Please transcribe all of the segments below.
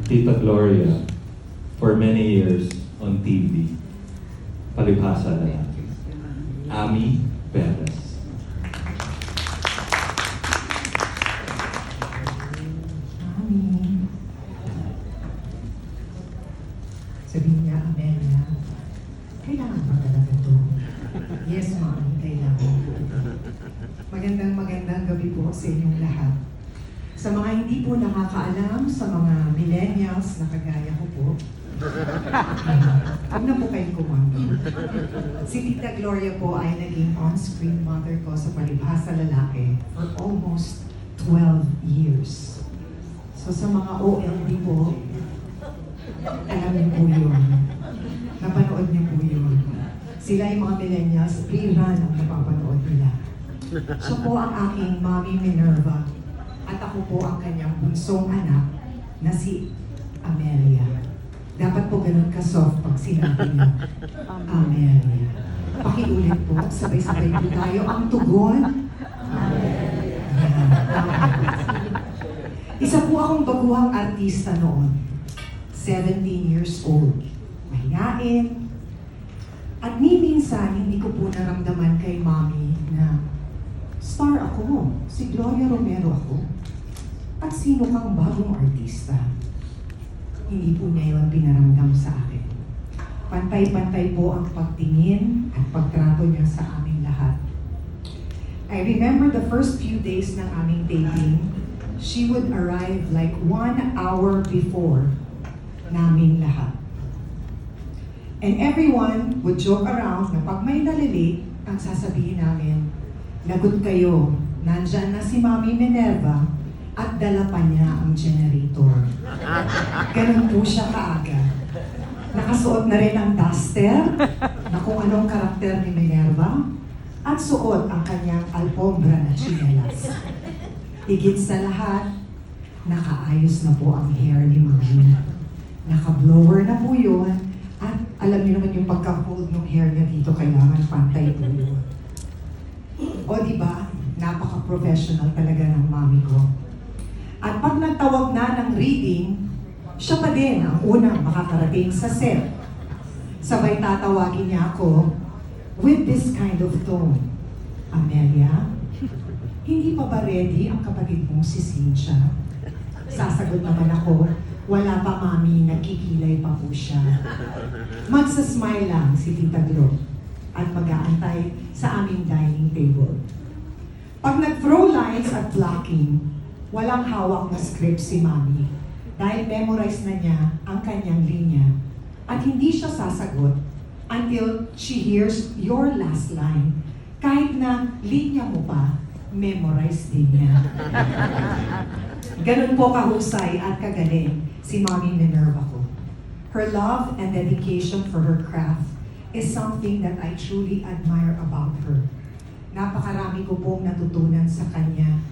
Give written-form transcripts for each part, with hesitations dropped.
Tita Gloria for many years on TV. Palibhasa na natin. Ami Perez. Mami. Sabihin niya, Amelia, kailangan ba talaga ito? Yes, Mami, kailangan. Magandang gabi po sa inyong lahat. Sa mga hindi po nakakaalam, sa mga millennials na kagaya ko po, huwag na po kayong kumando. Si Tita Gloria po ay naging on-screen mother ko sa Palibhasa Lalaki for almost 12 years. So sa mga OLD po, alam niyo po yun. Napanood niyo po yun. Sila yung mga millennials, rerun ang napapanood nila. Siya po ang aking Mommy Minerva. At ako po ang kanyang bunsong anak na si Amelia. Dapat po ganun ka-soft pag sinabi niya, Amelia. Pakiulit po, sabay-sabay po tayo. Ang tugon, Amelia. Isa po akong baguhang artista noon. 17 years old. Mahiyain. At ni minsan, hindi ko po naramdaman kay Mommy na star ako. Si Gloria Romero ako. At sino kang bagong artista? Hindi po niya yun pinaramdam sa akin. Pantay-pantay po ang pagtingin at pagtrato niya sa aming lahat. I remember the first few days ng aming taping, she would arrive like 1 hour before naming lahat. And everyone would joke around na pag may nalilate, ang sasabihin namin, lagot kayo, nandyan na si Mami Minerva at dala pa niya ang generator. Ganun po siya kaaga. Nakasuot na rin ang duster na kung anong karakter ni Minerva at suot ang kanyang alpombra na tsinelas. Higit sa lahat, nakaayos na po ang hair ni Mami. Naka-blower na po yun at alam niyo naman yung pagka-hold ng hair niya dito, kailangan pantay po yun. O diba, napaka-professional talaga ng mami ko. At pag nagtawag na ng reading, siya pa din ang unang makakarating sa set. Sabay tatawagin niya ako with this kind of tone. Amelia, hindi pa ba ready ang kapatid mong si Cynthia? Sasagot naman ako, wala pa mami, nagkikilay pa po siya. Magsasmile lang si Tita Glo at mag-aantay sa aming dining table. Pag nag-throw lines at blocking, walang hawak na script si Mami dahil memorize na niya ang kanyang linya at hindi siya sasagot until she hears your last line. Kahit na linya mo pa, memorize din niya. Ganun po kahusay at kagaling si Mami Minerva ko. Her love and dedication for her craft is something that I truly admire about her. Napakarami ko pong natutunan sa kanya.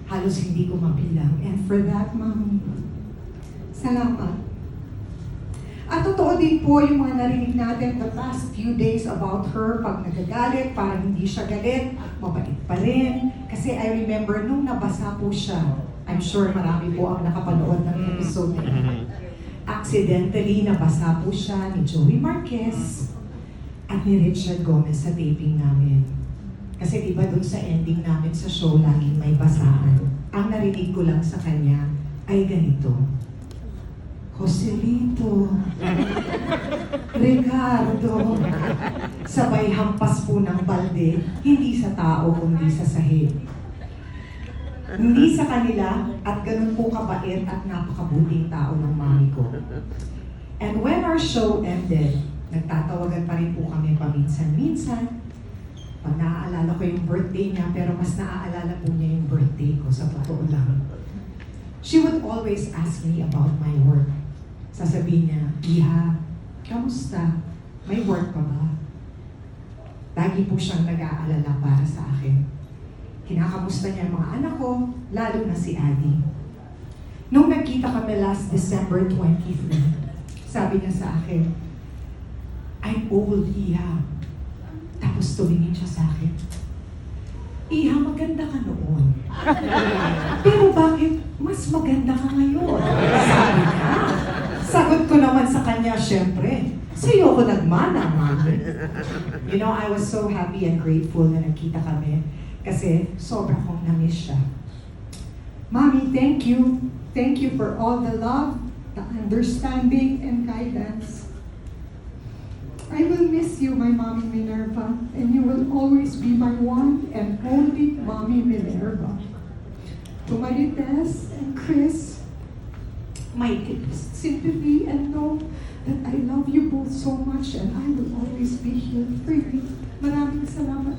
Halos hindi ko mabilang. And for that, Mami, salamat. At totoo din po yung mga narinig natin the past few days about her. Pag nagagalit, parang hindi siya galit, mabait pa rin. Kasi I remember nung nabasa po siya, I'm sure marami po ang nakapanood ng episode na yun. Accidentally, nabasa po siya ni Joey Marquez at ni Richard Gomez sa taping namin. Kasi diba dun sa ending namin sa show, laging may basaan. Ang narinig ko lang sa kanya ay ganito. Joselito, Ricardo, sabay hampas po ng balde, hindi sa tao kundi sa sahig. Hindi sa kanila at ganun po kabait at napakabuting tao ng mami ko. And when our show ended, nagtatawagan pa rin po kami paminsan-minsan. Pag naaalala ko yung birthday niya, pero mas naaalala po niya yung birthday ko, sa totoo lang. She would always ask me about my work. Sasabihin niya, Iha, kamusta? May work pa ba? Lagi po siyang nag-aalala para sa akin. Kinakamusta niya ang mga anak ko, lalo na si Addie. Nung nagkita kami last December 23, sabi niya sa akin, I'm old, Iha. Tapos tumingin siya sa akin. Iha, maganda ka noon. Pero bakit mas maganda ka ngayon? Sabi niya. syempre, sa'yo ako nagmana, Mami. You know, I was so happy and grateful na nagkita kami kasi sobra kong na-miss siya. Mami, thank you. Thank you for all the love, the understanding, and guidance. I will miss you, my Mommy Minerva, and you will always be my one and only Mommy Minerva. To Marites and Chris, my deepest sympathy, and know that I love you both so much and I will always be here for you. Maraming salamat.